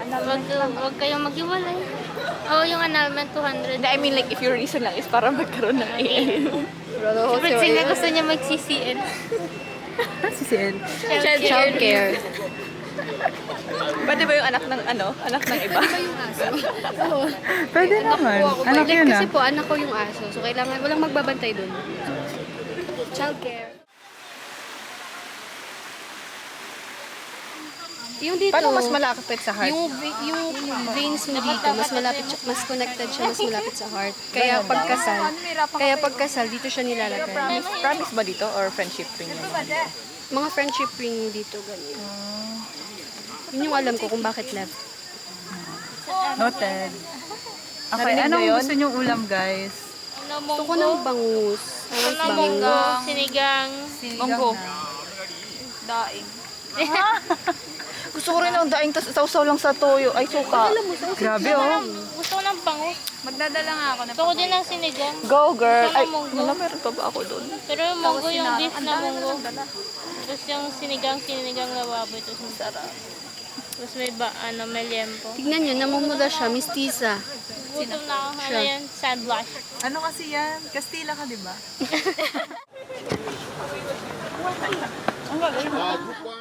Wag kayong maghiwalay. Oo, yung annulment 200. I mean, like, if your reason lang is para magkaroon ng AL. Siyempre, sila gusto niya mag-CCN. CCN. Childcare. Pwede ba yung anak ng anak ng iba? Yung aso. Oo. Pwede naman. Anak Like, yun kasi po, anak ko yung aso. So, kailangan, walang magbabantay dun. Childcare. Yung dito, Paano mas malapit sa heart? yung veins mo dito, mas malapit, mas connected siya, mas malapit sa heart. Kaya pagkasal, dito siya nilalagay. Promise ba dito or friendship ring yun? Mga friendship ring dito, ganyan. Yun yung alam ko kung bakit left. Noted. Okay, anong gusto niyong ulam, guys? Gusto ko ng bangus. Munggo, sinigang. Munggo. Daing. Gusto ko rin ng daing, tapos sausaw lang sa toyo. Ay, suka. Grabe, oh. Gusto ko ng bango. Magdadala nga ako na Gusto ko din ng sinigang. Go, girl. Gusto ko Ay, munggo. wala, meron pa ba ako doon? Pero yung munggo, yung beef na munggo. Tapos yung sinigang na baboy. Tapos masarap. Tapos may may liempo. Tignan nyo, namumula siya, mistisa. Gutom na ako. Ano yan? Sad blush. Ano kasi yan? Kastila ka, di ba? Ang gagawin mo.